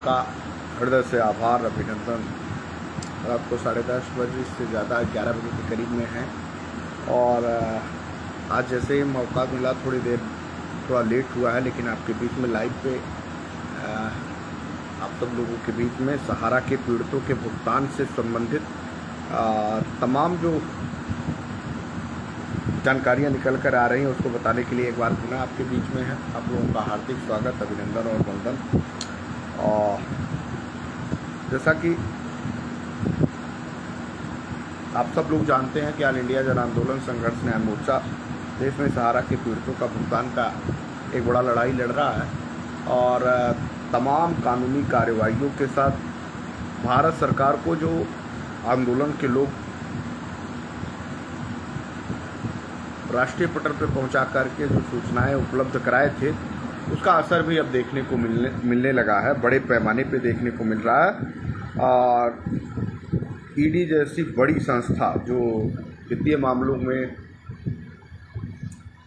का हृदय से आभार, अभिनंदन। रात को 10:30 बजे से ज़्यादा 11 बजे के करीब में हैं और आज जैसे ही मौका मिला थोड़ा लेट हुआ है, लेकिन आपके बीच में लाइव पे आप सब लोगों के बीच में सहारा के पीड़ितों के भुगतान से संबंधित तमाम जो जानकारियां निकल कर आ रही हैं उसको बताने के लिए एक बार पुनः आपके बीच में है। आप लोगों का हार्दिक स्वागत, अभिनंदन और वंदन। और जैसा कि आप सब लोग जानते हैं कि ऑल इंडिया जन आंदोलन संघर्ष न्याय मोर्चा देश में सहारा के पीड़ितों का भुगतान का एक बड़ा लड़ाई लड़ रहा है और तमाम कानूनी कार्रवाइयों के साथ भारत सरकार को जो आंदोलन के लोग राष्ट्रीय पटल पर पहुंचा करके जो सूचनाएं उपलब्ध कराए थे उसका असर भी अब देखने को मिलने लगा है, बड़े पैमाने पे देखने को मिल रहा है। और ईडी जैसी बड़ी संस्था जो वित्तीय मामलों में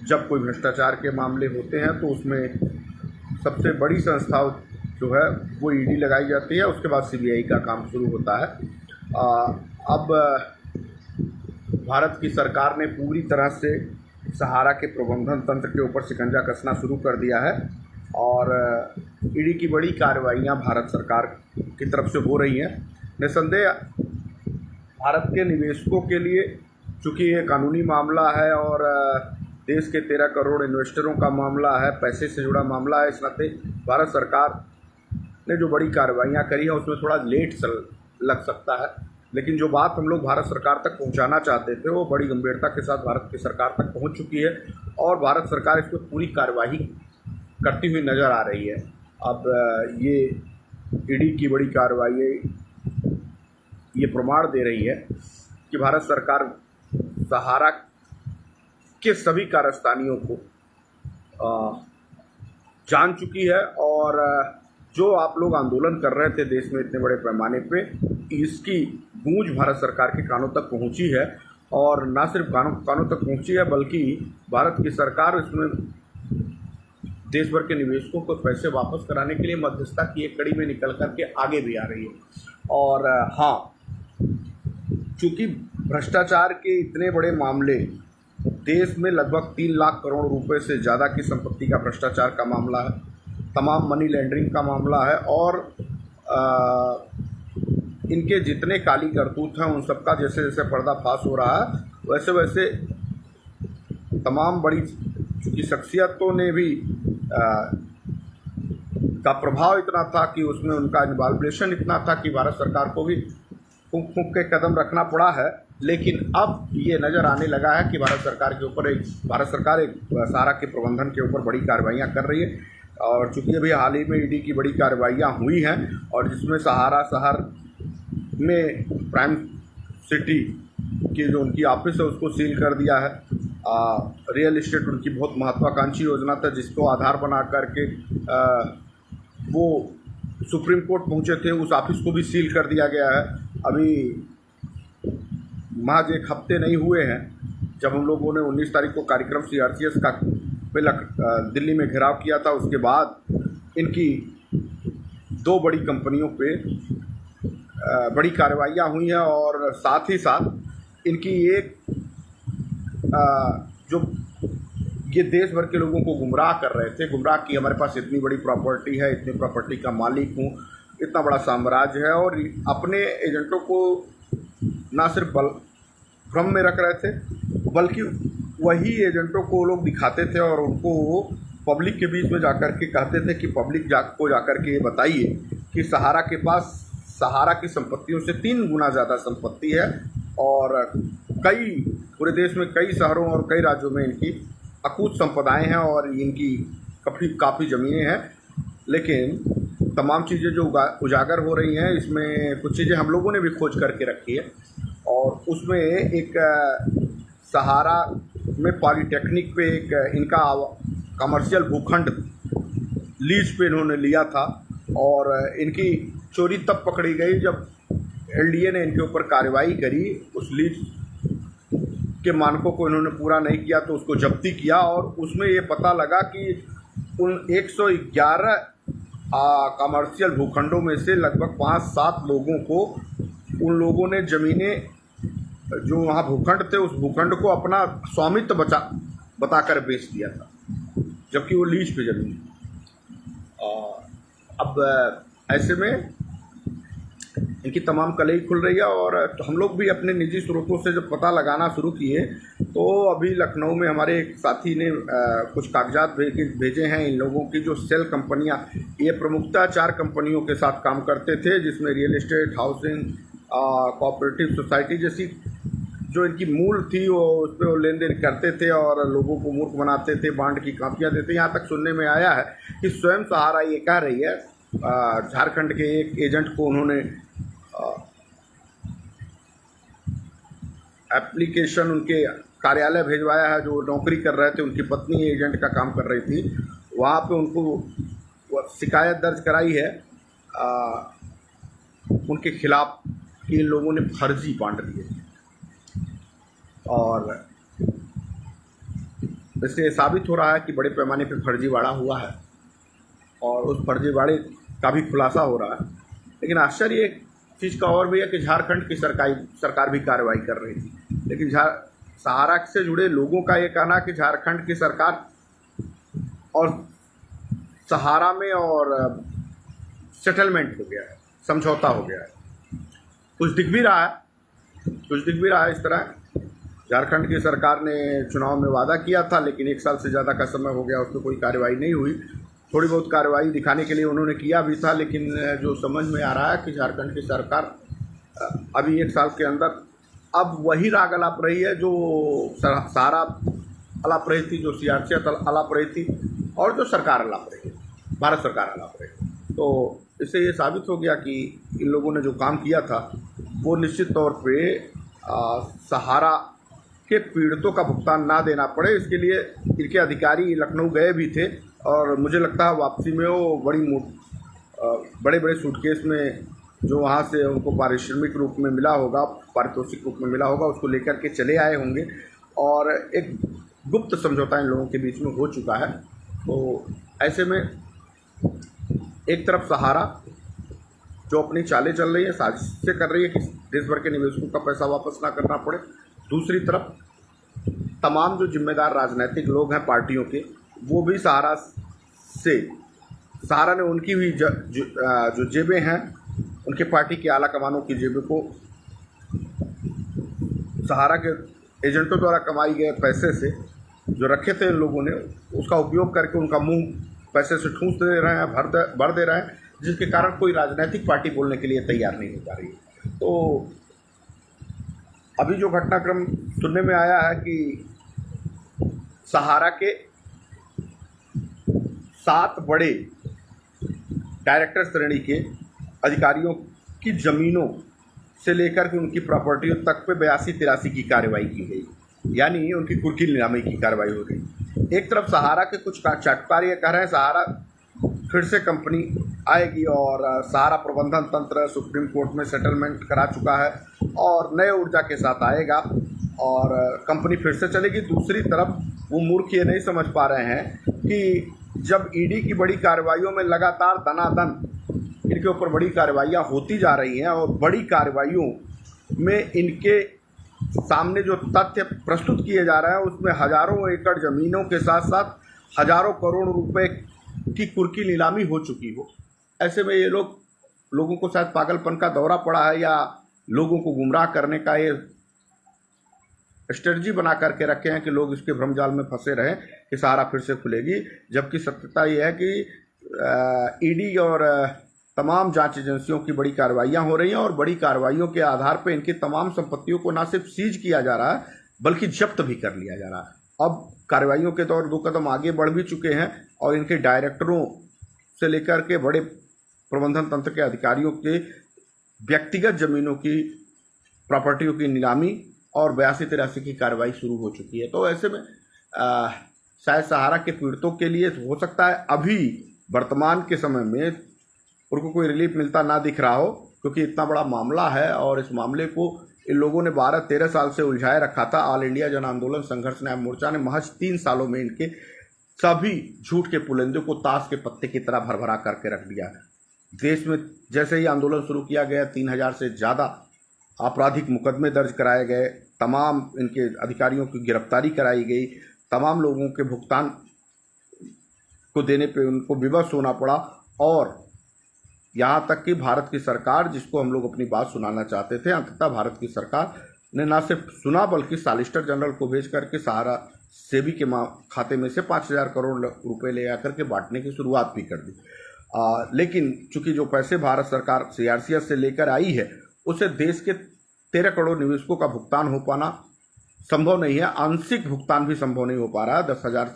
जब कोई भ्रष्टाचार के मामले होते हैं तो उसमें सबसे बड़ी संस्था जो है वो ईडी लगाई जाती है, उसके बाद सीबीआई का काम शुरू होता है। अब भारत की सरकार ने पूरी तरह से सहारा के प्रबंधन तंत्र के ऊपर शिकंजा कसना शुरू कर दिया है और ईडी की बड़ी कार्रवाइयाँ भारत सरकार की तरफ से हो रही हैं। निस्संदेह भारत के निवेशकों के लिए, चूँकि ये कानूनी मामला है और देश के 13 करोड़ इन्वेस्टरों का मामला है, पैसे से जुड़ा मामला है, इस नाते भारत सरकार ने जो बड़ी कार्रवाइयाँ करी है उसमें थोड़ा लेट लग सकता है, लेकिन जो बात हम लोग भारत सरकार तक पहुंचाना चाहते थे वो बड़ी गंभीरता के साथ भारत की सरकार तक पहुंच चुकी है और भारत सरकार इस पर पूरी कार्यवाही करती हुई नज़र आ रही है। अब ये ईडी की बड़ी कार्रवाई ये प्रमाण दे रही है कि भारत सरकार सहारा के सभी कारस्तानियों को जान चुकी है और जो आप लोग आंदोलन कर रहे थे देश में इतने बड़े पैमाने पे, इसकी गूंज भारत सरकार के कानों तक पहुंची है और ना सिर्फ कानों तक पहुंची है बल्कि भारत की सरकार इसमें देश भर के निवेशकों को पैसे वापस कराने के लिए मध्यस्थता की एक कड़ी में निकल कर के आगे भी आ रही है। और हाँ, चूँकि भ्रष्टाचार के इतने बड़े मामले, देश में लगभग 3 लाख करोड़ रुपए से ज़्यादा की संपत्ति का भ्रष्टाचार का मामला है, तमाम मनी लॉन्ड्रिंग का मामला है और इनके जितने काली करतूत हैं उन सबका जैसे जैसे पर्दाफाश हो रहा है वैसे वैसे तमाम बड़ी चूँकि शख्सियतों ने भी का प्रभाव इतना था कि उसमें उनका इन्वॉल्वेशन इतना था कि भारत सरकार को भी फूंक के कदम रखना पड़ा है। लेकिन अब ये नज़र आने लगा है कि भारत सरकार एक सहारा के प्रबंधन के ऊपर बड़ी कार्रवाइयाँ कर रही है और चूँकि अभी हाल ही में ईडी की बड़ी कार्रवाइयाँ हुई हैं और जिसमें सहारा शहर में प्राइम सिटी की जो उनकी ऑफिस है उसको सील कर दिया है। रियल इस्टेट उनकी बहुत महत्वाकांक्षी योजना था जिसको आधार बना करके वो सुप्रीम कोर्ट पहुंचे थे, उस ऑफिस को भी सील कर दिया गया है। अभी महज एक हफ्ते नहीं हुए हैं जब हम लोगों ने 19 तारीख को कार्यक्रम CRCS का दिल्ली में घेराव किया था, उसके बाद इनकी 2 बड़ी कंपनियों पे बड़ी कार्रवाइयाँ हुई हैं और साथ ही साथ इनकी एक जो ये देश भर के लोगों को गुमराह कर रहे थे, गुमराह की हमारे पास इतनी बड़ी प्रॉपर्टी है, इतनी प्रॉपर्टी का मालिक हूँ, इतना बड़ा साम्राज्य है, और अपने एजेंटों को ना सिर्फ भ्रम में रख रहे थे बल्कि वही एजेंटों को लोग दिखाते थे और उनको पब्लिक के बीच में जाकर के कहते थे कि पब्लिक को जाकर के ये बताइए कि सहारा के पास सहारा की संपत्तियों से 3 गुना ज़्यादा संपत्ति है और पूरे देश में कई शहरों और कई राज्यों में इनकी अकूत संपदाएं हैं और इनकी काफ़ी ज़मीनें हैं। लेकिन तमाम चीज़ें जो उजागर हो रही हैं, इसमें कुछ चीज़ें हम लोगों ने भी खोज करके रखी है और उसमें एक सहारा में पॉलीटेक्निक पे एक इनका कमर्शियल भूखंड लीज पे इन्होंने लिया था और इनकी चोरी तब पकड़ी गई जब LDA ने इनके ऊपर कार्रवाई करी। उस लीज के मानकों को इन्होंने पूरा नहीं किया तो उसको जब्ती किया और उसमें ये पता लगा कि उन 111 कमर्शियल भूखंडों में से लगभग 5-7 लोगों को उन लोगों ने ज़मीनें, जो वहाँ भूखंड थे, उस भूखंड को अपना स्वामित्व बताकर बेच दिया था, जबकि वो लीज पे ज़मीन। अब ऐसे में इनकी तमाम कलई खुल रही है। और तो हम लोग भी अपने निजी स्रोतों से जब पता लगाना शुरू किए तो अभी लखनऊ में हमारे एक साथी ने कुछ कागजात भेजे हैं इन लोगों की, जो सेल कंपनियां, ये प्रमुखतः 4 कंपनियों के साथ काम करते थे, जिसमें real estate, housing, cooperative society जैसी जो इनकी मूल थी वो उस पर वो लेन देन करते थे और लोगों को मूर्ख बनाते थे, बांड की कापियाँ देते। यहाँ तक सुनने में आया है कि स्वयं सहारा ये कह रही है, झारखंड के एक एजेंट को उन्होंने एप्लीकेशन उनके कार्यालय भेजवाया है, जो नौकरी कर रहे थे, उनकी पत्नी एजेंट का काम कर रही थी, वहाँ पे उनको शिकायत दर्ज कराई है उनके खिलाफ कि इन लोगों ने फर्जी बांड दिए। और इससे साबित हो रहा है कि बड़े पैमाने पर फर्जीवाड़ा हुआ है और उस फर्जीवाड़े का भी खुलासा हो रहा है। लेकिन आश्चर्य एक चीज़ का और भी है कि झारखंड की सरकार भी कार्रवाई कर रही थी, लेकिन सहारा से जुड़े लोगों का ये कहना कि झारखंड की सरकार और सहारा में और सेटलमेंट हो गया है, समझौता हो गया है। कुछ दिख भी रहा है इस तरह। झारखंड की सरकार ने चुनाव में वादा किया था, लेकिन 1 साल से ज़्यादा का समय हो गया, उस पर कोई कार्रवाई नहीं हुई। थोड़ी बहुत कार्रवाई दिखाने के लिए उन्होंने किया भी था, लेकिन जो समझ में आ रहा है कि झारखंड की सरकार अभी 1 साल के अंदर अब वही राग अलाप रही है जो सहारा अलाप रही थी, जो सीआरसीएफ अलाप रही थी और जो सरकार अलाप रही है, भारत सरकार अलाप रही है। तो इससे ये साबित हो गया कि इन लोगों ने जो काम किया था वो निश्चित तौर पे सहारा के पीड़ितों का भुगतान ना देना पड़े, इसके लिए इनके अधिकारी लखनऊ गए भी थे और मुझे लगता है वापसी में वो बड़े बड़े सूटकेस में जो वहाँ से उनको पारिश्रमिक रूप में मिला होगा, पारितोषिक रूप में मिला होगा, उसको लेकर के चले आए होंगे और एक गुप्त समझौता इन लोगों के बीच में हो चुका है। तो ऐसे में एक तरफ सहारा जो अपनी चालें चल रही है, साजिशें कर रही है कि देश भर के निवेशकों का पैसा वापस ना करना पड़े, दूसरी तरफ तमाम जो जिम्मेदार राजनीतिक लोग हैं पार्टियों के, वो भी सहारा ने उनकी भी जो जेबें हैं, उनके पार्टी के आला कमानों की जेबों को सहारा के एजेंटों द्वारा कमाई गए पैसे से जो रखे थे इन लोगों ने, उसका उपयोग करके उनका मुंह पैसे से ठूंस दे रहे हैं, भर दे रहे हैं, जिसके कारण कोई राजनीतिक पार्टी बोलने के लिए तैयार नहीं हो पा रही है। तो अभी जो घटनाक्रम सुनने में आया है कि सहारा के 7 बड़े डायरेक्टर श्रेणी के अधिकारियों की ज़मीनों से लेकर के उनकी प्रॉपर्टियों तक पे 82-83 की कार्रवाई की गई, यानी उनकी कुर्की नीलामी की कार्रवाई हो गई। एक तरफ सहारा के कुछ चाटुकार ये कह रहे हैं सहारा फिर से कंपनी आएगी और सहारा प्रबंधन तंत्र सुप्रीम कोर्ट में सेटलमेंट करा चुका है और नए ऊर्जा के साथ आएगा और कंपनी फिर से चलेगी। दूसरी तरफ वो मूर्ख ये नहीं समझ पा रहे हैं कि जब ईडी की बड़ी कार्रवाइयों में लगातार दनादन इनके ऊपर बड़ी कार्रवाइयाँ होती जा रही हैं और बड़ी कार्रवाइयों में इनके सामने जो तथ्य प्रस्तुत किए जा रहे हैं उसमें हज़ारों एकड़ ज़मीनों के साथ साथ हज़ारों करोड़ रुपए की कुर्की नीलामी हो चुकी हो, ऐसे में ये लोगों को शायद पागलपन का दौरा पड़ा है या लोगों को गुमराह करने का ये स्ट्रेटजी बना करके रखे हैं कि लोग इसके भ्रमजाल में फंसे रहें कि सहारा फिर से खुलेगी। जबकि सत्यता ये है कि ईडी और तमाम जांच एजेंसियों की बड़ी कार्रवाइयां हो रही हैं और बड़ी कार्रवाइयों के आधार पर इनकी तमाम संपत्तियों को न सिर्फ सीज किया जा रहा है बल्कि जब्त भी कर लिया जा रहा है। अब कार्रवाइयों के दौर 2 कदम आगे बढ़ भी चुके हैं और इनके डायरेक्टरों से लेकर के बड़े प्रबंधन तंत्र के अधिकारियों के व्यक्तिगत ज़मीनों की प्रॉपर्टियों की नीलामी और 82-83 की कार्रवाई शुरू हो चुकी है। तो ऐसे में शायद सहारा के पीड़ितों के लिए हो सकता है अभी वर्तमान के समय में उनको कोई रिलीफ मिलता ना दिख रहा हो, क्योंकि इतना बड़ा मामला है और इस मामले को इन लोगों ने 12-13 साल से उलझाए रखा था। ऑल इंडिया जन आंदोलन संघर्ष न्याय मोर्चा ने महज 3 सालों में इनके सभी झूठ के पुलिंदों को ताश के पत्ते की तरह भरभरा करके रख दिया। देश में जैसे ही आंदोलन शुरू किया गया 3,000 से ज़्यादा आपराधिक मुकदमे दर्ज कराए गए, तमाम इनके अधिकारियों की गिरफ्तारी कराई गई, तमाम लोगों के भुगतान को देने पे उनको विवश होना पड़ा। और यहाँ तक कि भारत की सरकार, जिसको हम लोग अपनी बात सुनाना चाहते थे, अंततः भारत की सरकार ने न सिर्फ सुना बल्कि सॉलिसिटर जनरल को भेज करके सहारा सेबी के खाते में से 5,000 करोड़ रुपए ले आकर के बांटने की शुरुआत भी कर दी। लेकिन चूंकि जो पैसे भारत सरकार सीआरसीएस से लेकर आई है उसे देश के 13 करोड़ निवेशकों का भुगतान हो पाना संभव नहीं है। आंशिक भुगतान भी संभव नहीं हो पा रहा है। 10,000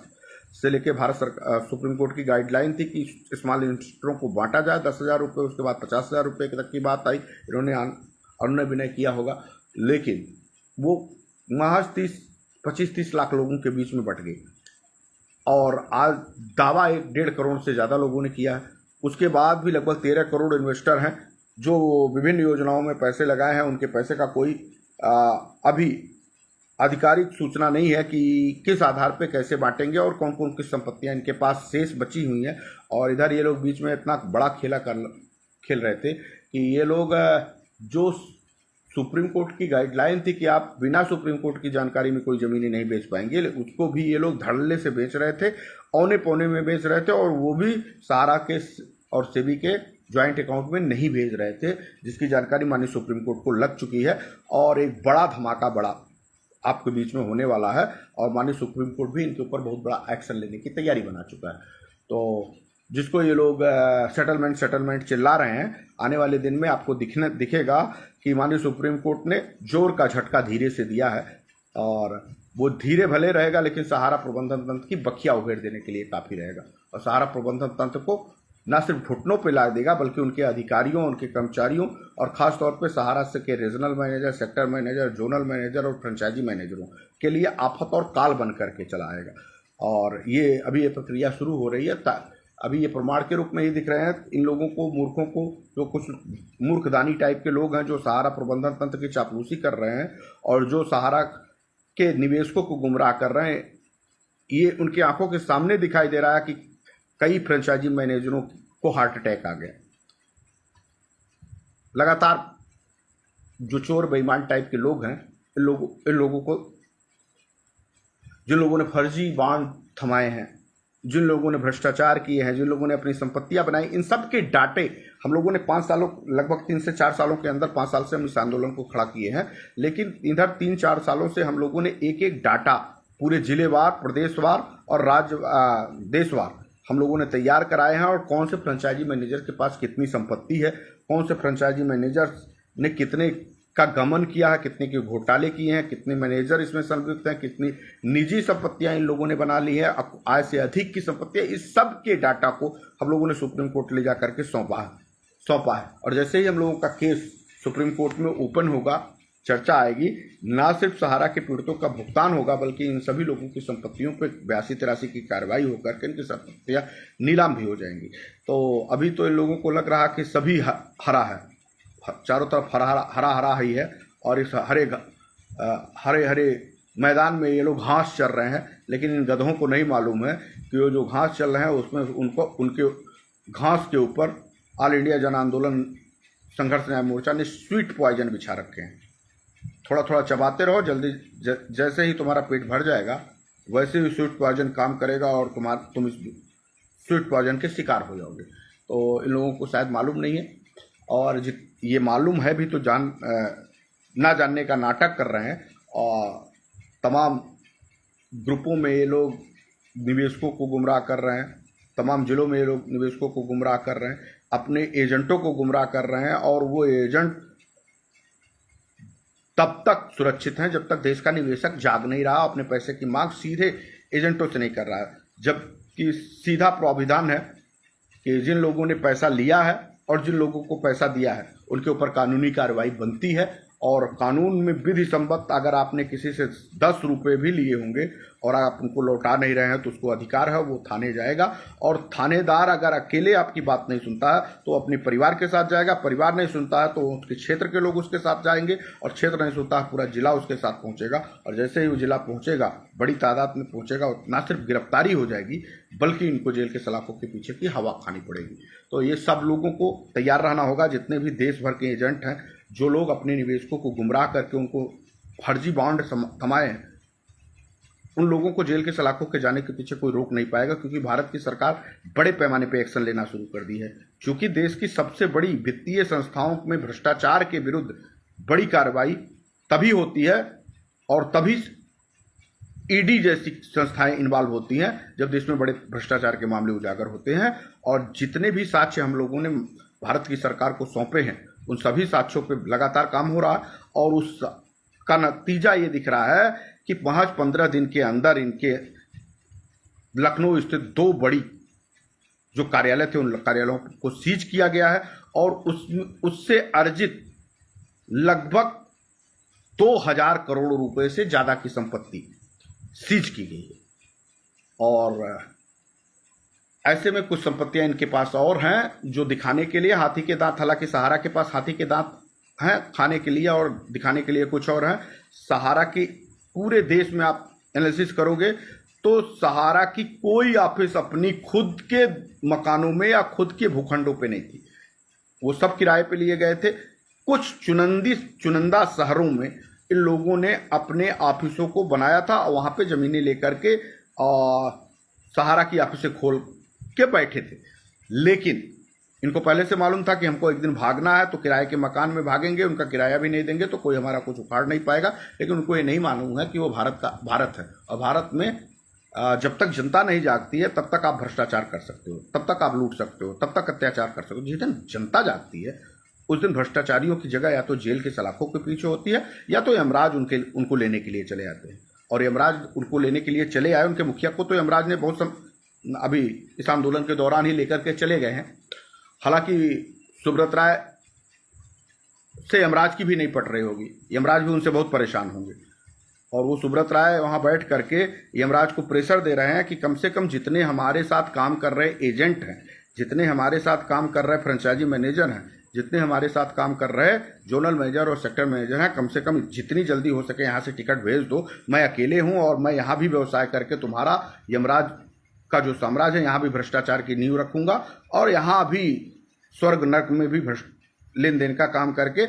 से लेकर भारत सरकार सुप्रीम कोर्ट की गाइडलाइन थी कि स्मॉल इन्वेस्टरों को बांटा जाए 10,000 रुपये, उसके बाद 50,000 रुपये तक की बात आई, इन्होंने अनुनय विनय किया होगा, लेकिन वो महज 25-30 लाख लोगों के बीच में बट गई। और आज दावा 1.5 करोड़ से ज़्यादा लोगों ने किया है। उसके बाद भी लगभग 13 करोड़ इन्वेस्टर हैं जो विभिन्न योजनाओं में पैसे लगाए हैं। उनके पैसे का कोई अभी आधिकारिक सूचना नहीं है कि किस आधार पे कैसे बांटेंगे और कौन कौन किस संपत्तियां इनके पास शेष बची हुई हैं। और इधर ये लोग बीच में इतना बड़ा खेल रहे थे कि ये लोग जो सुप्रीम कोर्ट की गाइडलाइन थी कि आप बिना सुप्रीम कोर्ट की जानकारी में कोई ज़मीनें नहीं बेच पाएंगे, उसको भी ये लोग धड़ल्ले से बेच रहे थे, औने पौने में बेच रहे थे, और वो भी सहारा के और सेबी के ज्वाइंट अकाउंट में नहीं भेज रहे थे, जिसकी जानकारी माननीय सुप्रीम कोर्ट को लग चुकी है। और एक बड़ा धमाका बड़ा आपके बीच में होने वाला है और माननीय सुप्रीम कोर्ट भी इनके ऊपर बहुत बड़ा एक्शन लेने की तैयारी बना चुका है। तो जिसको ये लोग सेटलमेंट चिल्ला रहे हैं, आने वाले दिन में आपको दिखेगा कि माननीय सुप्रीम कोर्ट ने जोर का झटका धीरे से दिया है। और वो धीरे भले रहेगा लेकिन सहारा प्रबंधन तंत्र की बखिया उघेड़ देने के लिए काफ़ी रहेगा। और सहारा प्रबंधन तंत्र को न सिर्फ घुटनों पर ला देगा बल्कि उनके अधिकारियों, उनके कर्मचारियों और ख़ास तौर पे सहारा से के regional manager, sector manager, zonal manager और फ्रेंचाइजी मैनेजरों के लिए आफत और काल बन करके चला आएगा। और ये अभी ये प्रक्रिया शुरू हो रही है। अभी ये प्रमाण के रूप में ये दिख रहे हैं इन लोगों को, मूर्खों को, जो कुछ मूर्खदानी टाइप के लोग हैं जो सहारा प्रबंधन तंत्र की चापलूसी कर रहे हैं और जो सहारा के निवेशकों को गुमराह कर रहे हैं। ये उनकी आंखों के सामने दिखाई दे रहा है कि कई फ्रेंचाइजी मैनेजरों को हार्ट अटैक आ गया। लगातार जो चोर बेईमान टाइप के लोग हैं, इन लोगों को, जिन लोगों ने फर्जी बांड थमाए हैं, जिन लोगों ने भ्रष्टाचार किए हैं, जिन लोगों ने अपनी संपत्तियां बनाई, इन सब के डाटे हम लोगों ने 5 सालों, लगभग 3 से 4 सालों के अंदर, 5 साल से हम इस आंदोलन को खड़ा किए हैं। लेकिन इधर 3-4 सालों से हम लोगों ने एक एक डाटा पूरे जिलेवार, प्रदेशवार और देशवार हम लोगों ने तैयार कराए हैं। और कौन से फ्रेंचाइजी मैनेजर के पास कितनी संपत्ति है, कौन से फ्रेंचाइजी मैनेजर ने कितने का गमन किया है, कितने के घोटाले किए हैं, कितने मैनेजर इसमें संलिप्त हैं, कितनी निजी संपत्तियां इन लोगों ने बना ली है, आय से अधिक की संपत्तियां, इस सब के डाटा को हम लोगों ने सुप्रीम कोर्ट ले जा करके सौंपा है। और जैसे ही हम लोगों का केस सुप्रीम कोर्ट में ओपन होगा, चर्चा आएगी, ना सिर्फ सहारा के पीड़ितों का भुगतान होगा बल्कि इन सभी लोगों की संपत्तियों पर 82-83 की कार्रवाई होकर के इनकी संपत्तियां नीलाम भी हो जाएंगी। तो अभी तो इन लोगों को लग रहा कि सभी हरा है, चारों तरफ हरा ही है। और इस हरे मैदान में ये लोग घास चर रहे हैं, लेकिन इन गधों को नहीं मालूम है कि वो जो घास चल रहे हैं उसमें उनके घास के ऊपर ऑल इंडिया जन आंदोलन संघर्ष न्याय मोर्चा ने स्वीट पॉइजन बिछा रखे हैं। थोड़ा थोड़ा चबाते रहो, जल्दी जैसे ही तुम्हारा पेट भर जाएगा वैसे ही स्वीट पॉइजन काम करेगा और तुम इस स्वीट पॉइजन के शिकार हो जाओगे। तो इन लोगों को शायद मालूम नहीं है, और ये मालूम है भी तो ना जानने का नाटक कर रहे हैं। और तमाम ग्रुपों में ये लोग निवेशकों को गुमराह कर रहे हैं, तमाम जिलों में ये लोग निवेशकों को गुमराह कर रहे हैं, अपने एजेंटों को गुमराह कर रहे हैं। और वो एजेंट तब तक सुरक्षित हैं जब तक देश का निवेशक जाग नहीं रहा, अपने पैसे की मांग सीधे एजेंटों से नहीं कर रहा है। जबकि सीधा प्राविधान है कि जिन लोगों ने पैसा लिया है और जिन लोगों को पैसा दिया है उनके ऊपर कानूनी कार्रवाई बनती है। और कानून में विधि सम्मत अगर आपने किसी से 10 रुपये भी लिए होंगे और आप उनको लौटा नहीं रहे हैं तो उसको अधिकार है, वो थाने जाएगा। और थानेदार अगर अकेले आपकी बात नहीं सुनता है तो अपने परिवार के साथ जाएगा, परिवार नहीं सुनता है तो उसके क्षेत्र के लोग उसके साथ जाएंगे, और क्षेत्र नहीं सुनता है पूरा जिला उसके साथ पहुंचेगा। और जैसे ही वो जिला पहुंचेगा, बड़ी तादाद में पहुंचेगा, ना सिर्फ गिरफ्तारी हो जाएगी बल्कि इनको जेल के सलाखों के पीछे की हवा खानी पड़ेगी। तो ये सब लोगों को तैयार रहना होगा, जितने भी देश भर के एजेंट हैं जो लोग अपने निवेशकों को गुमराह करके उनको फर्जी बॉन्ड थमाए हैं, उन लोगों को जेल के सलाखों के जाने के पीछे कोई रोक नहीं पाएगा, क्योंकि भारत की सरकार बड़े पैमाने पर एक्शन लेना शुरू कर दी है। क्योंकि देश की सबसे बड़ी वित्तीय संस्थाओं में भ्रष्टाचार के विरुद्ध बड़ी कार्रवाई तभी होती है और तभी ईडी जैसी संस्थाएं इन्वॉल्व होती हैं जब देश में बड़े भ्रष्टाचार के मामले उजागर होते हैं। और जितने भी साक्ष्य हम लोगों ने भारत की सरकार को सौंपे हैं उन सभी साक्ष्यों पे लगातार काम हो रहा है, और उसका नतीजा ये दिख रहा है कि 15 दिन के अंदर इनके लखनऊ स्थित 2 बड़ी जो कार्यालय थे उन कार्यालयों को सीज किया गया है, और उससे अर्जित लगभग 2000 करोड़ रुपए से ज्यादा की संपत्ति सीज की गई है। और ऐसे में कुछ संपत्तियां इनके पास और हैं जो दिखाने के लिए हाथी के दांत, हालांकि सहारा के पास हाथी के दांत हैं खाने के लिए और दिखाने के लिए कुछ और हैं। सहारा की पूरे देश में आप एनालिसिस करोगे तो सहारा की कोई ऑफिस अपनी खुद के मकानों में या खुद के भूखंडों पे नहीं थी, वो सब किराए पे लिए गए थे। कुछ चुनिंदा शहरों में इन लोगों ने अपने ऑफिसों को बनाया था और वहां पे जमीनें लेकर के सहारा की ऑफिसें खोल के बैठे थे। लेकिन इनको पहले से मालूम था कि हमको एक दिन भागना है तो किराए के मकान में भागेंगे, उनका किराया भी नहीं देंगे तो कोई हमारा कुछ उखाड़ नहीं पाएगा। लेकिन उनको ये नहीं मालूम है कि वो भारत है, और भारत में जब तक जनता नहीं जागती है तब तक आप भ्रष्टाचार कर सकते हो, तब तक आप लूट सकते हो, तब तक अत्याचार कर सकते हो। जिस दिन जनता जागती है उस दिन भ्रष्टाचारियों की जगह या तो जेल के सलाखों के पीछे होती है या तो यमराज उनको लेने के लिए चले आते हैं। और यमराज उनको लेने के लिए चले आए, उनके मुखिया को तो यमराज ने अभी इस आंदोलन के दौरान ही लेकर के चले गए हैं। हालांकि सुब्रत राय से यमराज की भी नहीं पट रही होगी, यमराज भी उनसे बहुत परेशान होंगे, और वो सुब्रत राय वहां बैठ करके यमराज को प्रेशर दे रहे हैं कि कम से कम जितने हमारे साथ काम कर रहे एजेंट हैं, जितने हमारे साथ काम कर रहे फ्रेंचाइजी मैनेजर हैं, जितने हमारे साथ काम कर रहे जोनल मैनेजर और सेक्टर मैनेजर हैं, कम से कम जितनी जल्दी हो सके यहाँ से टिकट भेज दो। मैं अकेले हूँ और मैं यहाँ भी व्यवसाय करके तुम्हारा यमराज का जो साम्राज्य है यहाँ भी भ्रष्टाचार की नींव रखूंगा, और यहाँ भी स्वर्ग नर्क में भी लेन देन का काम करके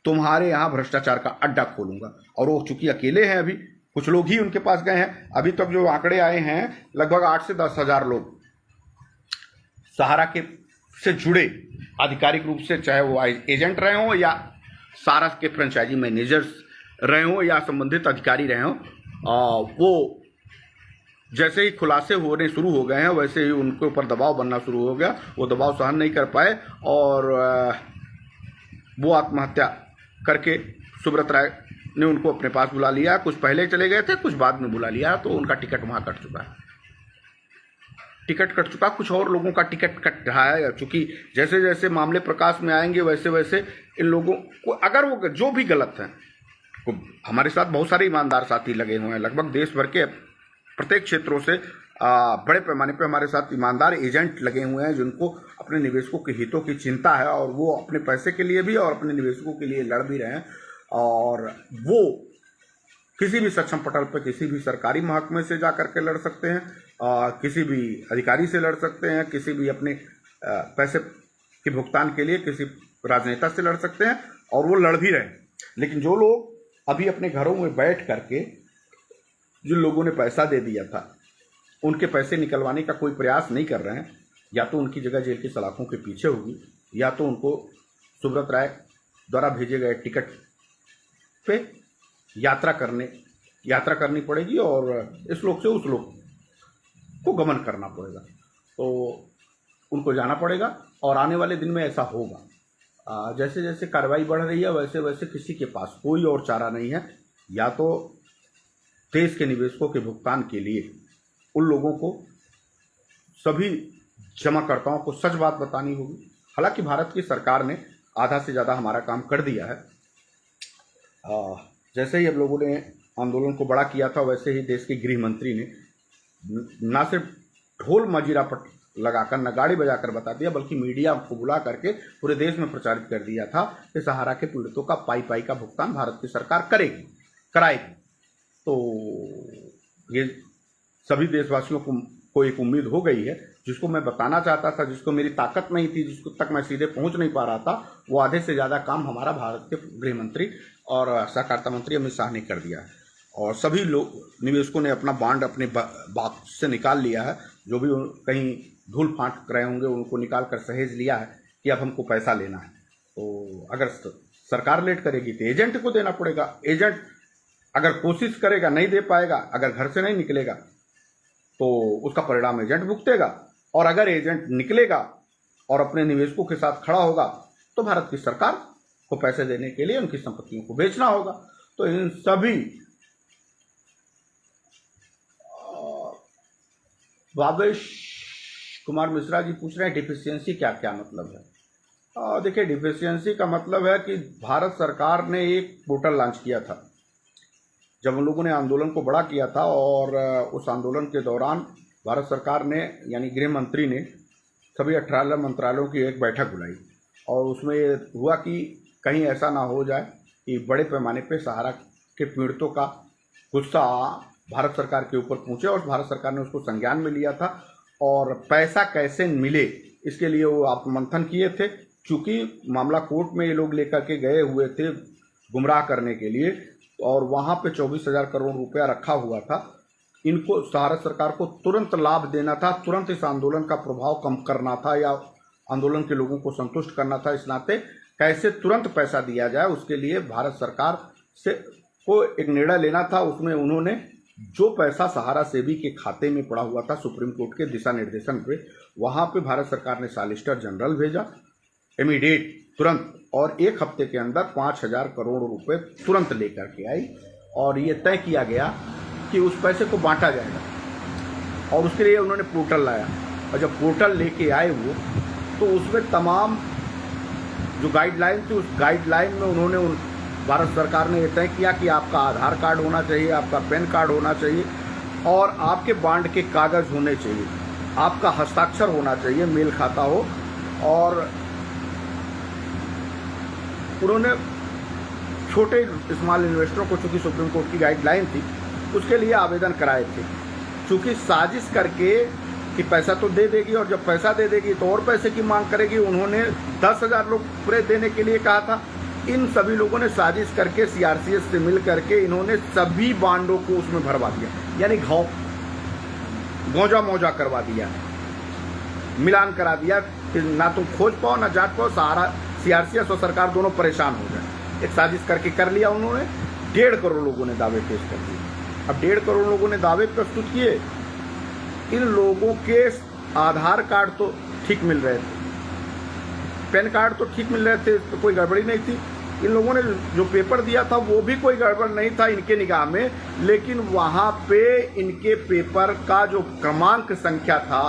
तुम्हारे यहाँ भ्रष्टाचार का अड्डा खोलूंगा। और वो चूंकि अकेले हैं, अभी कुछ लोग ही उनके पास गए हैं। अभी तक जो आंकड़े आए हैं लगभग 8 से 10 हजार लोग सहारा के से जुड़े आधिकारिक रूप से, चाहे वो एजेंट रहे हों या सारा के फ्रेंचाइजी मैनेजर्स रहे हों या संबंधित अधिकारी रहे हों, वो जैसे ही खुलासे होने शुरू हो गए हैं वैसे ही उनके ऊपर दबाव बनना शुरू हो गया। वो दबाव सहन नहीं कर पाए और वो आत्महत्या करके सुब्रत राय ने उनको अपने पास बुला लिया। कुछ पहले चले गए थे, कुछ बाद में बुला लिया, तो उनका टिकट वहाँ कट चुका है। कुछ और लोगों का टिकट कट रहा है, क्योंकि जैसे जैसे मामले प्रकाश में आएंगे वैसे वैसे इन लोगों को, अगर वो जो भी गलत हैं, हमारे साथ बहुत सारे ईमानदार साथी लगे हुए हैं, लगभग देश भर के प्रत्येक क्षेत्रों से बड़े पैमाने पे हमारे साथ ईमानदार एजेंट लगे हुए हैं जिनको अपने निवेशकों के हितों की चिंता है, और वो अपने पैसे के लिए भी और अपने निवेशकों के लिए लड़ भी रहे हैं। और वो किसी भी सक्षम पटल पर किसी भी सरकारी महकमे से जा करके लड़ सकते हैं, किसी भी अधिकारी से लड़ सकते हैं, किसी भी अपने पैसे के भुगतान के लिए किसी राजनेता से लड़ सकते हैं, और वो लड़ भी रहे हैं। लेकिन जो लोग अभी अपने घरों में बैठ करके जिन लोगों ने पैसा दे दिया था उनके पैसे निकलवाने का कोई प्रयास नहीं कर रहे हैं, या तो उनकी जगह जेल की सलाखों के पीछे होगी, या तो उनको सुब्रत राय द्वारा भेजे गए टिकट पे यात्रा करनी पड़ेगी और इस लोक से उस लोक को गमन करना पड़ेगा। तो उनको जाना पड़ेगा और आने वाले दिन में ऐसा होगा। जैसे जैसे कार्रवाई बढ़ रही है वैसे वैसे किसी के पास कोई और चारा नहीं है, या तो देश के निवेशकों के भुगतान के लिए उन लोगों को, सभी जमाकर्ताओं को सच बात बतानी होगी। हालांकि भारत की सरकार ने आधा से ज़्यादा हमारा काम कर दिया है, जैसे ही अब लोगों ने आंदोलन को बड़ा किया था, वैसे ही देश के गृह मंत्री ने ना सिर्फ ढोल मजीरा पर लगाकर नगाड़ी बजाकर बता दिया, बल्कि मीडिया को बुला करके पूरे देश में प्रचारित कर दिया था कि सहारा के पीड़ितों का पाई पाई का भुगतान भारत की सरकार कराएगी। तो ये सभी देशवासियों को एक उम्मीद हो गई है, जिसको मैं बताना चाहता था, जिसको मेरी ताकत नहीं थी, जिसको तक मैं सीधे पहुंच नहीं पा रहा था, वो आधे से ज़्यादा काम हमारा भारत के गृह मंत्री और सहकारिता मंत्री अमित शाह ने कर दिया है। और सभी लोग निवेशकों ने अपना बांड अपने बाग से निकाल लिया है। जो भी कहीं धूल फांक रहे होंगे उनको निकाल कर सहेज लिया है कि अब हमको पैसा लेना है। तो अगर सरकार लेट करेगी तो एजेंट को देना पड़ेगा। एजेंट अगर कोशिश करेगा, नहीं दे पाएगा, अगर घर से नहीं निकलेगा तो उसका परिणाम एजेंट भुगतेगा। और अगर एजेंट निकलेगा और अपने निवेशकों के साथ खड़ा होगा तो भारत की सरकार को पैसे देने के लिए उनकी संपत्तियों को बेचना होगा। तो इन सभी भावेश कुमार मिश्रा जी पूछ रहे हैं डिफिशियंसी क्या क्या मतलब है। देखिए, डिफिशियंसी का मतलब है कि भारत सरकार ने एक पोर्टल लॉन्च किया था जब उन लोगों ने आंदोलन को बड़ा किया था, और उस आंदोलन के दौरान भारत सरकार ने यानी गृह मंत्री ने सभी 18 मंत्रालयों की एक बैठक बुलाई। और उसमें ये हुआ कि कहीं ऐसा ना हो जाए कि बड़े पैमाने पे सहारा के पीड़ितों का गुस्सा भारत सरकार के ऊपर पहुंचे, और भारत सरकार ने उसको संज्ञान में लिया था और पैसा कैसे मिले इसके लिए वो आप मंथन किए थे। चूँकि मामला कोर्ट में ये लोग लेकर के गए हुए थे गुमराह करने के लिए, और वहाँ पे 24,000 करोड़ रुपया रखा हुआ था। इनको भारत सरकार को तुरंत लाभ देना था, तुरंत इस आंदोलन का प्रभाव कम करना था या आंदोलन के लोगों को संतुष्ट करना था। इस नाते कैसे तुरंत पैसा दिया जाए उसके लिए भारत सरकार से को एक निर्णय लेना था। उसमें उन्होंने जो पैसा सहारा सेवी के खाते में पड़ा हुआ था सुप्रीम कोर्ट के दिशा निर्देशन पे, वहाँ पे भारत सरकार ने सॉलिसिटर जनरल भेजा इमीडिएट तुरंत, और एक हफ्ते के अंदर 5,000 करोड़ रुपए तुरंत लेकर के आई। और ये तय किया गया कि उस पैसे को बांटा जाएगा, और उसके लिए उन्होंने पोर्टल लाया। और जब पोर्टल लेके आए वो, तो उसमें तमाम जो गाइडलाइन थी, उस गाइडलाइन में उन्होंने भारत सरकार ने यह तय किया कि आपका आधार कार्ड होना चाहिए, आपका पैन कार्ड होना चाहिए, और आपके बांड के कागज़ होने चाहिए, आपका हस्ताक्षर होना चाहिए, मेल खाता हो। और उन्होंने छोटे स्मॉल इन्वेस्टरों को, चूँकि सुप्रीम कोर्ट की गाइडलाइन थी, उसके लिए आवेदन कराए थे। चूँकि साजिश करके कि पैसा तो दे देगी, और जब पैसा दे देगी तो और पैसे की मांग करेगी, उन्होंने 10,000 रुपये देने के लिए कहा था। इन सभी लोगों ने साजिश करके सीआरसीएस से मिल करके इन्होंने सभी बांडों को उसमें भरवा दिया, यानी गौजा मौजा करवा दिया, मिलान करा दिया कि ना तुम खोज पाओ ना जांच पाओ, सहारा सीआरसीएस और सरकार दोनों परेशान हो जाए। एक साजिश करके कर लिया उन्होंने। 1.5 करोड़ लोगों ने दावे पेश कर दिए। अब 1.5 करोड़ लोगों ने दावे प्रस्तुत किए। इन लोगों के आधार कार्ड तो ठीक मिल रहे थे, पैन कार्ड तो ठीक मिल रहे थे, तो कोई गड़बड़ी नहीं थी। इन लोगों ने जो पेपर दिया था वो भी कोई गड़बड़ नहीं था इनके निगाह में, लेकिन वहाँ पे इनके पेपर का जो क्रमांक संख्या था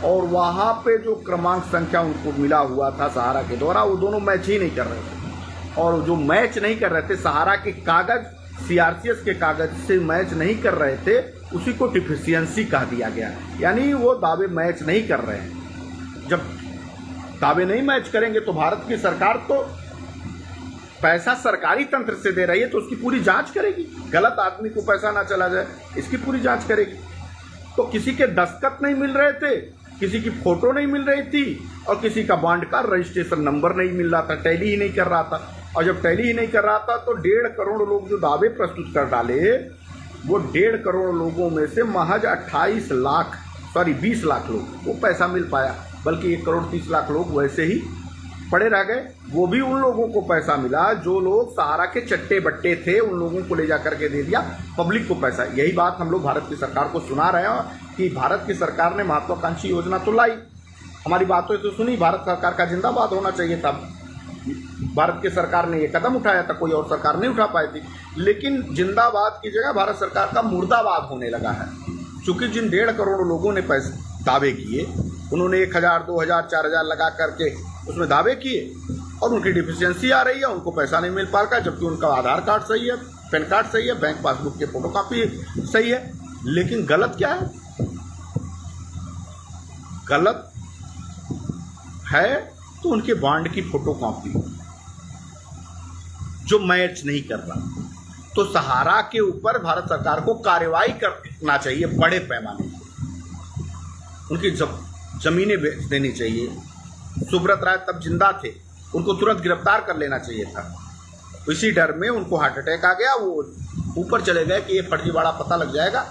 और वहाँ पे जो क्रमांक संख्या उनको मिला हुआ था सहारा के द्वारा, वो दोनों मैच ही नहीं कर रहे थे। और जो मैच नहीं कर रहे थे, सहारा के कागज सीआरसीएस के कागज से मैच नहीं कर रहे थे, उसी को डिफिशियंसी कह दिया गया। यानी वो दावे मैच नहीं कर रहे हैं। जब दावे नहीं मैच करेंगे तो भारत की सरकार तो पैसा सरकारी तंत्र से दे रही है, तो उसकी पूरी जांच करेगी। गलत आदमी को पैसा ना चला जाए, इसकी पूरी जांच करेगी। तो किसी के दस्तखत नहीं मिल रहे थे, किसी की फोटो नहीं मिल रही थी, और किसी का बॉन्ड का रजिस्ट्रेशन नंबर नहीं मिल रहा था, टैली ही नहीं कर रहा था। और जब टैली ही नहीं कर रहा था तो 1.5 करोड़ लोग जो दावे प्रस्तुत कर डाले, वो 1.5 करोड़ लोगों में से महज 20 लाख लोग वो पैसा मिल पाया, बल्कि 1 करोड़ 30 लाख लोग वैसे ही पड़े रह गए। वो भी उन लोगों को पैसा मिला जो लोग सहारा के चट्टे बट्टे थे, उन लोगों को ले जा करके दे दिया पब्लिक को पैसा। यही बात हम लोग भारत की सरकार को सुना रहे हैं कि भारत की सरकार ने महत्वाकांक्षी योजना तो लाई, हमारी बातों तो सुनी, भारत सरकार का जिंदाबाद होना चाहिए था। भारत की सरकार ने ये कदम उठाया था, कोई और सरकार नहीं उठा पाई थी। लेकिन जिंदाबाद की जगह भारत सरकार का मुर्दाबाद होने लगा है। चूँकि जिन 1.5 करोड़ लोगों ने पैसे दावे किए, उन्होंने 1,000, 2,000, 4,000 लगा करके उसमें दावे किए, और उनकी डिफिशियंसी आ रही है, उनको पैसा नहीं मिल पा रहा है, जबकि उनका आधार कार्ड सही है, पैन कार्ड सही है, बैंक पासबुक के फोटोकॉपी सही है। लेकिन गलत क्या है? गलत है तो उनके बॉन्ड की फोटोकॉपी जो मैच नहीं कर रहा। तो सहारा के ऊपर भारत सरकार को कार्रवाई करना चाहिए बड़े पैमाने पर। उनकी जमीनें बेच देनी चाहिए। सुब्रत राय तब जिंदा थे, उनको तुरंत गिरफ्तार कर लेना चाहिए था। इसी डर में उनको हार्ट अटैक आ गया, वो ऊपर चले गए कि ये फर्जीवाड़ा पता लग जाएगा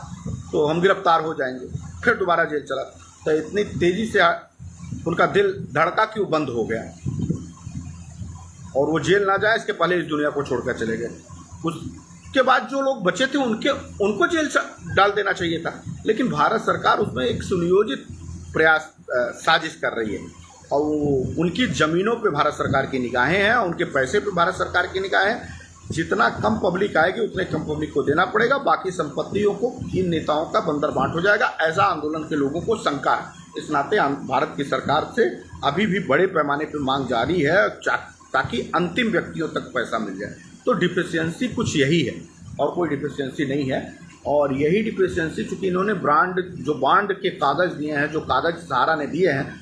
तो हम गिरफ्तार हो जाएंगे, फिर दोबारा जेल चला। तो इतनी तेज़ी से उनका दिल धड़का क्यों बंद हो गया, और वो जेल ना जाए इसके पहले इस दुनिया को छोड़कर चले गए। उसके बाद जो लोग बचे थे उनको जेल डाल देना चाहिए था। लेकिन भारत सरकार उसमें एक सुनियोजित प्रयास साजिश कर रही है, और उनकी ज़मीनों पे भारत सरकार की निगाहें हैं, उनके पैसे पे भारत सरकार की निगाहें। जितना कम पब्लिक आएगी उतने कम पब्लिक को देना पड़ेगा, बाकी संपत्तियों को इन नेताओं का बंदरबांट हो जाएगा। ऐसा आंदोलन के लोगों को शंका है। इस नाते भारत की सरकार से अभी भी बड़े पैमाने पर मांग जारी है ताकि अंतिम व्यक्तियों तक पैसा मिल जाए। तो डिफिशियंसी कुछ यही है और कोई डिफिशियंसी नहीं है। और यही डिफिशियंसी चूँकि इन्होंने बॉन्ड के कागज़ दिए हैं, जो कागज़ सहारा ने दिए हैं,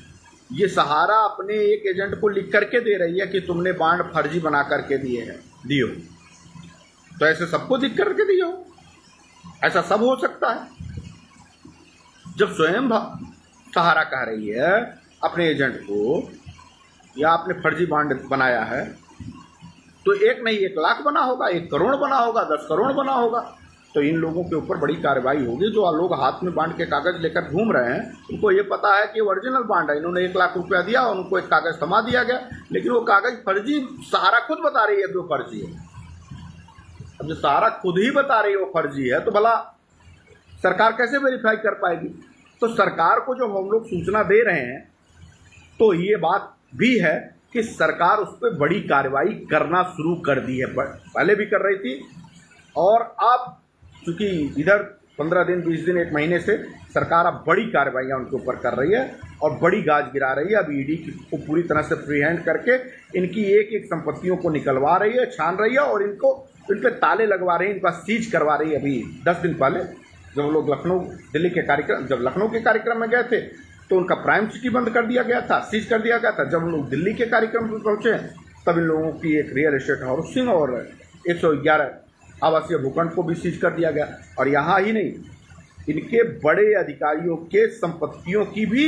ये सहारा अपने एक एजेंट को लिख करके दे रही है कि तुमने बॉन्ड फर्जी बना करके दियो। तो ऐसे सबको लिख करके दियो, ऐसा सब हो सकता है। जब स्वयं सहारा कह रही है अपने एजेंट को या आपने फर्जी बॉन्ड बनाया है, तो एक नहीं 1 लाख बना होगा, 1 करोड़ बना होगा, 10 करोड़ बना होगा। तो इन लोगों के ऊपर बड़ी कार्रवाई होगी। जो लोग हाथ में बॉन्ड के कागज़ लेकर घूम रहे हैं, उनको ये पता है कि ओरिजिनल बॉन्ड है, इन्होंने 1 लाख रुपया दिया, उनको एक कागज़ थमा दिया गया, लेकिन वो कागज़ फर्जी, सहारा खुद बता रही है वो फर्जी है। अब जो सहारा खुद ही बता रही है वो फर्जी है, तो भला सरकार कैसे वेरीफाई कर पाएगी? तो सरकार को जो हम लोग सूचना दे रहे हैं, तो ये बात भी है कि सरकार उस पर बड़ी कार्रवाई करना शुरू कर दी है। पहले भी कर रही थी, और अब चूँकि इधर 15 दिन, 20 दिन, 1 महीने से सरकार अब बड़ी कार्रवाइयाँ उनके ऊपर कर रही है और बड़ी गाज गिरा रही है। अब ईडी को पूरी तरह से फ्री हैंड करके इनकी एक एक संपत्तियों को निकलवा रही है, छान रही है, और इन पे ताले लगवा रही है, इनका सीज करवा रही है। अभी 10 दिन पहले जब लोग लखनऊ के कार्यक्रम में गए थे, तो उनका प्राइम सिटी बंद कर दिया गया था, सीज कर दिया गया था। जब हम लोग दिल्ली के कार्यक्रम पर पहुँचे, तब इन लोगों की एक रियल एस्टेट हाउसिंग और 111 आवासीय भूखंड को भी सीज कर दिया गया। और यहाँ ही नहीं, इनके बड़े अधिकारियों के संपत्तियों की भी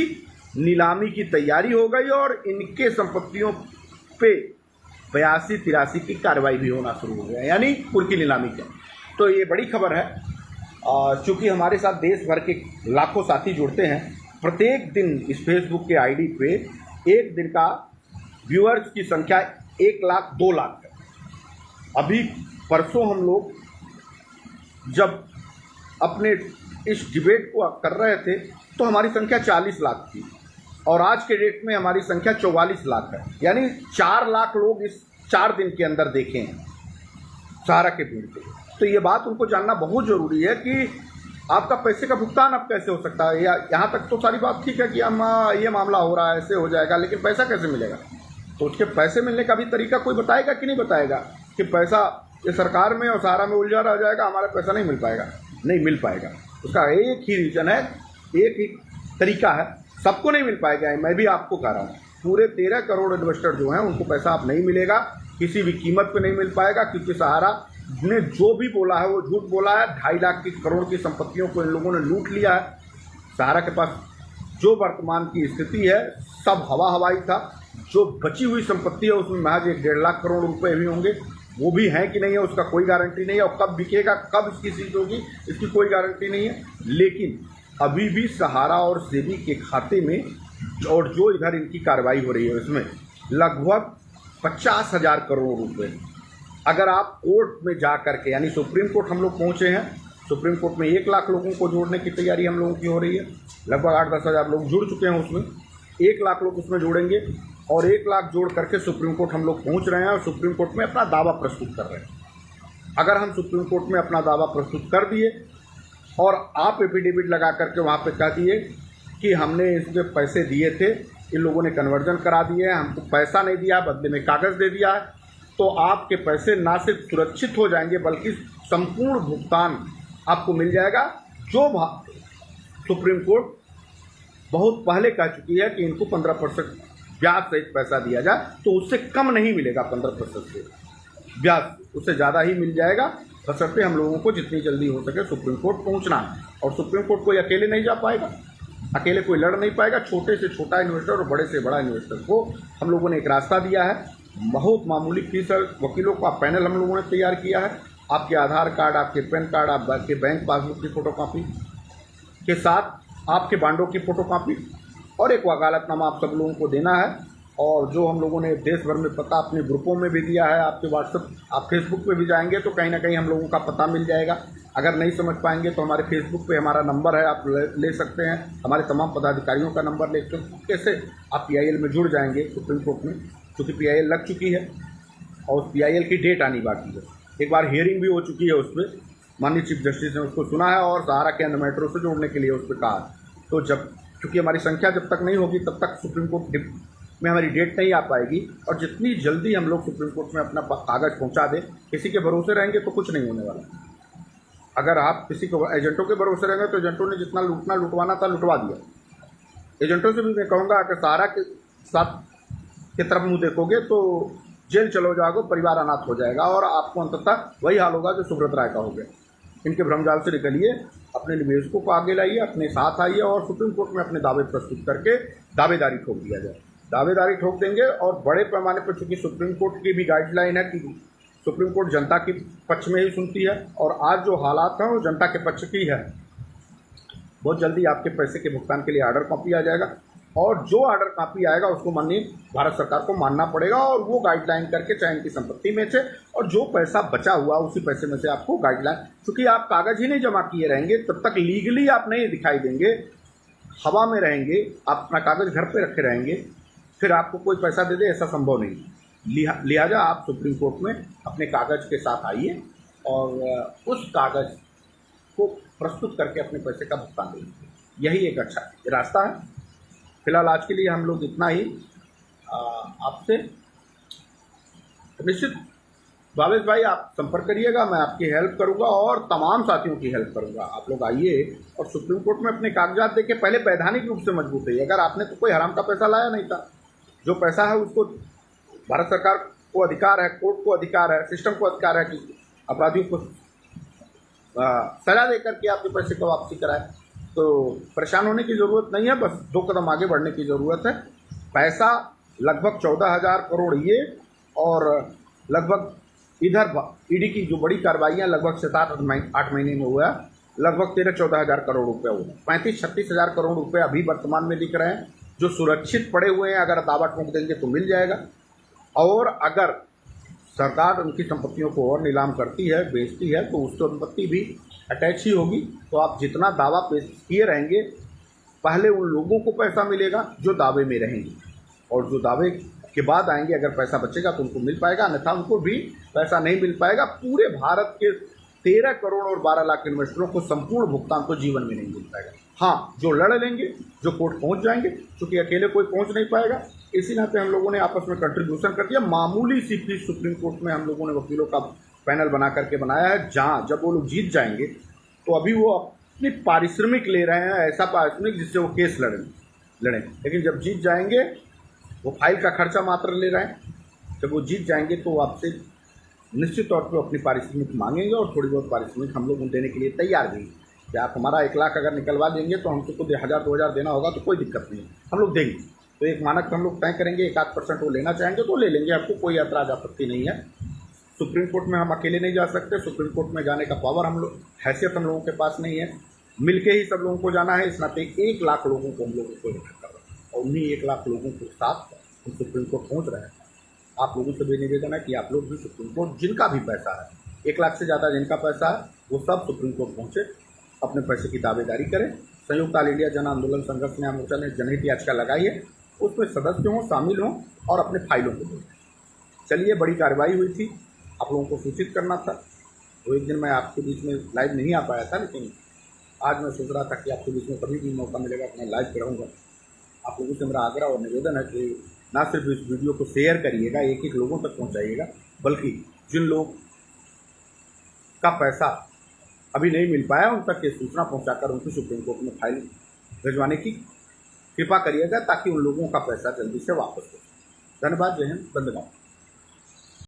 नीलामी की तैयारी हो गई, और इनके संपत्तियों पे 82-83 की कार्रवाई भी होना शुरू हो गया, यानी कुर्की नीलामी की। तो ये बड़ी खबर है। चूँकि हमारे साथ देश भर के लाखों साथी जुड़ते हैं, प्रत्येक दिन इस फेसबुक के आईडी पे एक दिन का व्यूअर्स की संख्या 1 लाख 2 लाख है। अभी परसों हम लोग जब अपने इस डिबेट को कर रहे थे, तो हमारी संख्या 40 लाख थी, और आज के डेट में हमारी संख्या 44 लाख है। यानी 4 लाख लोग इस 4 दिन के अंदर देखे हैं सहारा के भीड़ पे। तो ये बात उनको जानना बहुत ज़रूरी है कि आपका पैसे का भुगतान अब कैसे हो सकता है। या यहाँ तक तो सारी बात ठीक है कि हम ये मामला हो रहा है, ऐसे हो जाएगा, लेकिन पैसा कैसे मिलेगा? तो उसके पैसे मिलने का भी तरीका कोई बताएगा कि नहीं बताएगा कि पैसा ये सरकार में और सहारा में उलझा रह जाएगा, हमारा पैसा नहीं मिल पाएगा? नहीं मिल पाएगा। उसका एक ही रीज़न है, एक ही तरीका है, सबको नहीं मिल पाएगा। मैं भी आपको कह रहा हूँ, पूरे 13 करोड़ इन्वेस्टर जो हैं उनको पैसा अब नहीं मिलेगा, किसी भी कीमत पे नहीं मिल पाएगा, क्योंकि सहारा ने जो भी बोला है वो झूठ बोला है। 2.5 लाख करोड़ की संपत्तियों को इन लोगों ने लूट लिया है। सहारा के पास जो वर्तमान की स्थिति है सब हवाई था। जो बची हुई संपत्ति है उसमें महज 1-1.5 लाख करोड़ रुपए भी होंगे, वो भी हैं कि नहीं है उसका कोई गारंटी नहीं है, और कब बिकेगा, कब इसकी सीज होगी, इसकी कोई गारंटी नहीं है। लेकिन अभी भी सहारा और सेबी के खाते में, और जो इधर इनकी कार्रवाई हो रही है उसमें लगभग 50,000 करोड़ रुपए। अगर आप कोर्ट में जा करके, यानी सुप्रीम कोर्ट हम लोग पहुँचे हैं, सुप्रीम कोर्ट में 1 लाख लोगों को जोड़ने की तैयारी हम लोगों की हो रही है। लगभग 8-10 हज़ार लोग जुड़ चुके हैं उसमें, 1 लाख लोग उसमें जोड़ेंगे, और 1 लाख जोड़ करके सुप्रीम कोर्ट हम लोग पहुंच रहे हैं, और सुप्रीम कोर्ट में अपना दावा प्रस्तुत कर रहे हैं। अगर हम सुप्रीम कोर्ट में अपना दावा प्रस्तुत कर दिए और आप एफिडेविट लगा करके वहाँ पे कह दिए कि हमने इसमें पैसे दिए थे इन लोगों ने कन्वर्जन करा दिए हैं, हमको पैसा नहीं दिया, बदले में कागज़ दे दिया है। तो आपके पैसे ना सिर्फ सुरक्षित हो जाएंगे बल्कि संपूर्ण भुगतान आपको मिल जाएगा। जो सुप्रीम कोर्ट बहुत पहले कह चुकी है कि इनको 15% ब्याज सहित पैसा दिया जाए, तो उससे कम नहीं मिलेगा। 15% से ब्याज उससे ज़्यादा ही मिल जाएगा, बशर्ते हम लोगों को जितनी जल्दी हो सके सुप्रीम कोर्ट पहुंचना है। और सुप्रीम कोर्ट कोई अकेले नहीं जा पाएगा, अकेले कोई लड़ नहीं पाएगा। छोटे से छोटा इन्वेस्टर और बड़े से बड़ा इन्वेस्टर को हम लोगों ने एक रास्ता दिया है। बहुत मामूली फीस है, वकीलों का पैनल हम लोगों ने तैयार किया है। आपके आधार कार्ड, आपके पैन कार्ड, आपके बैंक पासबुक की फ़ोटोकॉपी के साथ आपके बांडों की फ़ोटोकॉपी और एक वकालतनामा आप सब लोगों को देना है। और जो हम लोगों ने देश भर में पता अपने ग्रुपों में भी दिया है, आपके व्हाट्सएप, आप फेसबुक पे भी जाएंगे तो कहीं ना कहीं हम लोगों का पता मिल जाएगा। अगर नहीं समझ पाएंगे तो हमारे फेसबुक पे हमारा नंबर है, आप ले सकते हैं। हमारे तमाम पदाधिकारियों का नंबर ले सकते हैं। कैसे आप PIL में जुड़ जाएंगे सुप्रीम कोर्ट में, क्योंकि PIL लग चुकी है और उस PIL की डेट आनी बाकी है। एक बार हियरिंग भी हो चुकी है, उस पर माननीय चीफ जस्टिस ने उसको सुना है और सहारा केंद्र मेट्रो से जोड़ने के लिए उस पर कहा। तो जब चूँकि हमारी संख्या जब तक नहीं होगी तब तक सुप्रीम कोर्ट में हमारी डेट नहीं आ पाएगी। और जितनी जल्दी हम लोग सुप्रीम कोर्ट में अपना कागज़ पहुंचा दें, किसी के भरोसे रहेंगे तो कुछ नहीं होने वाला। अगर आप किसी को एजेंटों के भरोसे रहेंगे तो एजेंटों ने जितना लुटवाना था लुटवा दिया। एजेंटों से भी मैं कहूँगा अगर सहारा के साथ की तरफ मुँह देखोगे तो जेल चलो जाओगे, परिवार अनाथ हो जाएगा और आपको अंततः वही हाल होगा जो सुब्रत राय का हो गया। इनके भ्रमजाल से निकलिए, अपने निवेशकों को आगे लाइए, अपने साथ आइए और सुप्रीम कोर्ट में अपने दावे प्रस्तुत करके दावेदारी ठोक दिया जाए। दावेदारी ठोक देंगे। और बड़े पैमाने पर चूँकि सुप्रीम कोर्ट की भी गाइडलाइन है कि सुप्रीम कोर्ट जनता के पक्ष में ही सुनती है और आज जो हालात हैं वो जनता के पक्ष की है। बहुत जल्दी आपके पैसे के भुगतान के लिए ऑर्डर कॉपी आ जाएगा और जो ऑर्डर कॉपी आएगा उसको माननीय भारत सरकार को मानना पड़ेगा और वो गाइडलाइन करके चाहे इनकी संपत्ति में से और जो पैसा बचा हुआ उसी पैसे में से आपको गाइडलाइन, क्योंकि आप कागज़ ही नहीं जमा किए रहेंगे तब तक लीगली आप नहीं दिखाई देंगे, हवा में रहेंगे, आप अपना कागज़ घर पे रखे रहेंगे, फिर आपको कोई पैसा दे दे ऐसा संभव नहीं। लिहाजा आप सुप्रीम कोर्ट में अपने कागज़ के साथ आइए और उस कागज़ को प्रस्तुत करके अपने पैसे का भुगतान देंगे। यही एक अच्छा रास्ता है। फिलहाल आज के लिए हम लोग इतना ही। आपसे निश्चित भावेश भाई आप संपर्क करिएगा, मैं आपकी हेल्प करूंगा और तमाम साथियों की हेल्प करूंगा। आप लोग आइए और सुप्रीम कोर्ट में अपने कागजात देके पहले वैधानिक रूप से मजबूत है। अगर आपने तो कोई हराम का पैसा लाया नहीं था, जो पैसा है उसको भारत सरकार को अधिकार है, कोर्ट को अधिकार है, सिस्टम को अधिकार है कि अपराधियों को सजा देकर के आपके पैसे को वापसी कराए। तो परेशान होने की ज़रूरत नहीं है, बस 2 कदम आगे बढ़ने की ज़रूरत है। पैसा लगभग 14,000 करोड़ ये और लगभग इधर ईडी की जो बड़ी कार्रवाइयाँ लगभग 7-8 महीने में हुआ है, लगभग 13-14 हज़ार करोड़ रुपये हुए। 35-36 हज़ार करोड़ रुपये अभी वर्तमान में दिख रहे हैं जो सुरक्षित पड़े हुए हैं। अगर दावा ठोक देंगे तो मिल जाएगा और अगर सरकार उनकी संपत्तियों को और नीलाम करती है, बेचती है, तो उस संपत्ति भी अटैच ही होगी। तो आप जितना दावा पेश किए रहेंगे पहले उन लोगों को पैसा मिलेगा जो दावे में रहेंगे और जो दावे के बाद आएंगे अगर पैसा बचेगा तो उनको मिल पाएगा, अन्यथा उनको भी पैसा नहीं मिल पाएगा। पूरे भारत के 13 करोड़ और 12 लाख इन्वेस्टरों को संपूर्ण भुगतान तो जीवन में नहीं मिल पाएगा। हाँ, जो लड़ लेंगे, जो कोर्ट पहुंच जाएंगे, क्योंकि अकेले कोई पहुंच नहीं पाएगा, इसी नाते हम लोगों ने आपस में कंट्रीब्यूशन कर दिया। मामूली सी फीस सुप्रीम कोर्ट में हम लोगों ने वकीलों का पैनल बना करके बनाया है, जहाँ जब वो लोग जीत जाएंगे तो अभी वो अपनी पारिश्रमिक ले रहे हैं, ऐसा पारिश्रमिक जिससे वो केस लड़ें, लेकिन जब जीत जाएंगे वो फाइल का खर्चा मात्र ले रहे हैं। जब वो जीत जाएंगे तो आपसे निश्चित तौर पर अपनी पारिश्रमिक मांगेंगे और थोड़ी बहुत पारिश्रमिक हम लोग देने के लिए तैयार भी हैं कि आप हमारा 1 लाख अगर निकलवा देंगे तो हमसे को 1,000-2,000 देना होगा तो कोई दिक्कत नहीं है, हम लोग देंगे। तो एक मानक हम लोग तय करेंगे, 1-8% वो लेना चाहेंगे तो ले लेंगे, आपको कोई ऐतराज आपत्ति नहीं है। सुप्रीम कोर्ट में हम अकेले नहीं जा सकते, सुप्रीम कोर्ट में जाने का पावर हम लोग, हैसियत हम लोगों के पास नहीं है, मिलके ही सब लोगों को जाना है। इस नाते 1 लाख लोगों को हम लोगों को इकट्ठा कर रहे हैं और उन्हीं 1 लाख लोगों के साथ हम सुप्रीम कोर्ट पहुँच रहे हैं। आप लोगों से भी निवेदन है कि आप लोग भी सुप्रीम कोर्ट, जिनका भी पैसा है, 1 लाख से ज़्यादा जिनका पैसा है, वो सब सुप्रीम कोर्ट पहुँचे, अपने पैसे की दावेदारी करें। संयुक्त ऑल इंडिया जन आंदोलन संघर्ष न्याय मोर्चा ने जनहित याचिका लगाई है, उसमें सदस्य हों, शामिल हों और अपने फाइलों को दें। चलिए, बड़ी कार्रवाई हुई थी, आप लोगों को सूचित करना था। तो एक दिन मैं आपके बीच में लाइव नहीं आ पाया था, लेकिन आज मैं सोच रहा था कि आपके बीच में कभी भी मौका मिलेगा तो मैं लाइव पे रहूँगा। आप लोगों से मेरा आग्रह और निवेदन है कि ना सिर्फ इस वीडियो को शेयर करिएगा, एक एक लोगों तक पहुंचाइएगा, बल्कि जिन लोग का पैसा अभी नहीं मिल पाया उन तक ये सूचना पहुंचाकर उनको सुप्रीम कोर्ट में फाइल भिजवाने की कृपा करिएगा, ताकि उन लोगों का पैसा जल्दी से वापस हो। धन्यवाद। जय हिंद। बंदगांव।